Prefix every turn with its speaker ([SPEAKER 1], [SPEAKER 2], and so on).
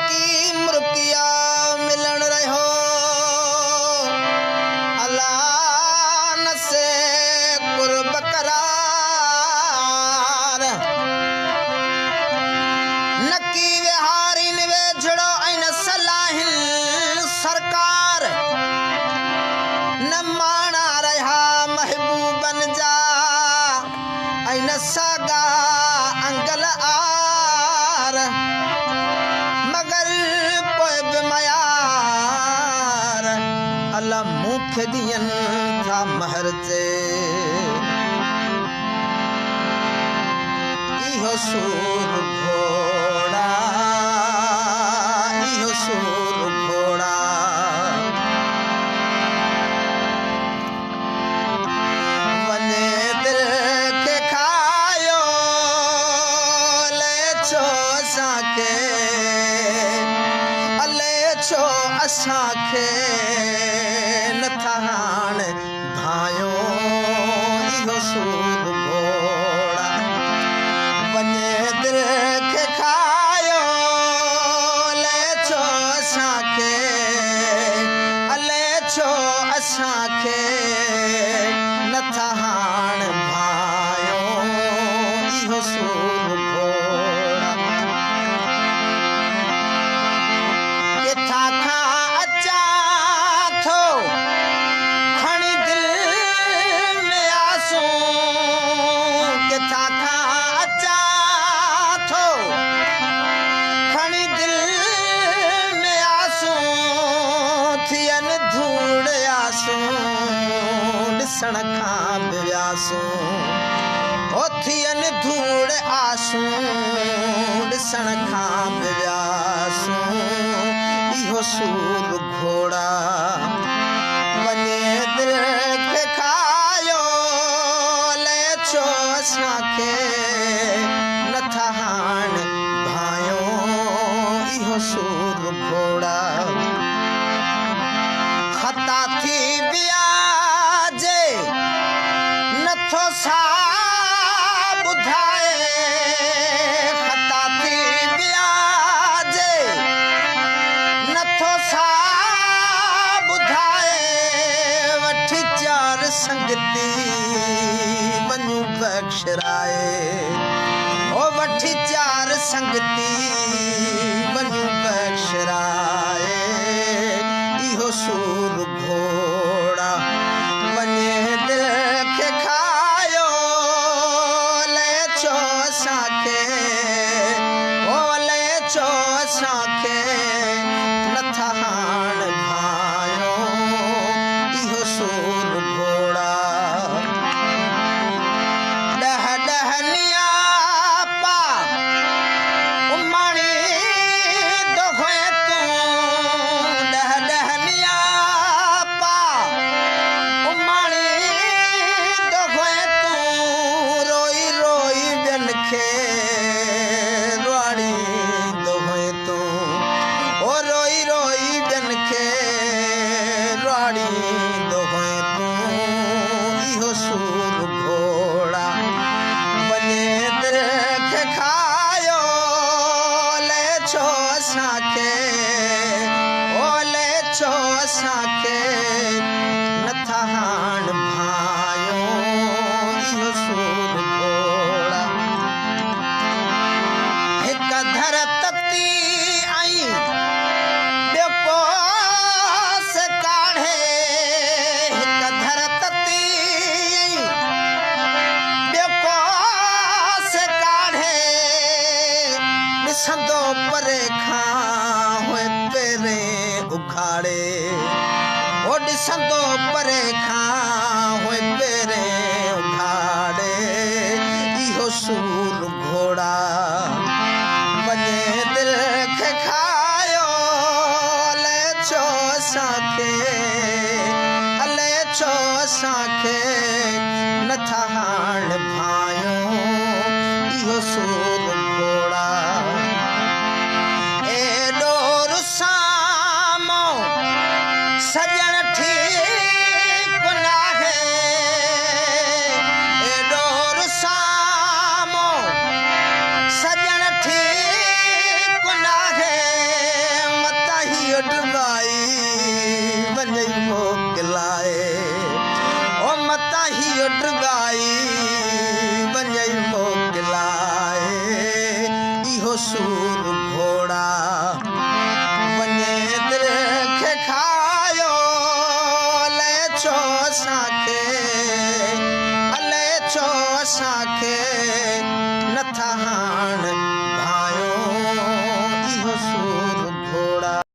[SPEAKER 1] नकी मुर्किया मिलन रहो अल्लाह नसे कुर्ब करार नकी विहारी निवे झड़ो ऐन सलाहिल सरकार न माना रहा महबूबन जा ऐन सागा अंगल आर मगर पोए बमयार अल्लाह मुख दियन था महर ते इहो सूर घोड़ा इहो सूर घोड़ा वने दिल के खायो ले छो असांखे अले छो असांखे नथा हाण भायो इहो सूर घोड़ा वने दिल के खायो ले छो असांखे अले छो असांखे नथा हाण भायो इहो सूर घोड़ा किथां खां अचां थो खणी दिल में आसूं किथां खां अचां थो खणी दिल में आसूं थियनि धूड़ आसूं ॾिसण खां बि वियासूं ओ थियनि धूड़ आसूं ॾिसण खां बि वियासूं इहो सूर घोड़ा वने दिल खे खायो ले छो असांखे नथा हाण भायो इहो सूर घोड़ा खता थी वियाजे नथो सा ॿुधाए खता थी वियाजे नथो सा ॿुधाए वठी चार संगती वञू बख़्शराए ओ वठी चार संगती वञू बख़्शराए इहो सूर घोड़ा वने दिल खे खायो ले छो असांखे ओ ले छो असांखे नथा हाण भायो इहो सूर घोड़ा ॾह ॾहनिया पा उमाणी दोहे तूं ॾह ॾहनिया पा उमाणी दोहे तूं रोई रोई ॿियनि खे रुआड़ी दोहे तूं ओ रोई रोई ॿियनि खे रुआड़ी दोहे तूं इहो सूर घोड़ा वने दिल खे खायो ले छो असांखे ओ ले छो असांखे नथा हाण भायो इहो सूर घोड़ा हिक धर तती आई ॿियो कोस काढ़े हिक धर तती आई ॿियो कोस काढ़े ॾिसंदो परे खां हुए पहिरें उखाड़े ओ ॾिसंदो परे खां हुए पहिरें उखाड़े इहो सूर घोड़ा वने दिल खे खायो ले छो असांखे अले छो असांखे नथा हाण भायो इहो सूर घोड़ा एॾो रुसामो सॼण ठीक नाहे ਲੁੱਟ ਗਾਈ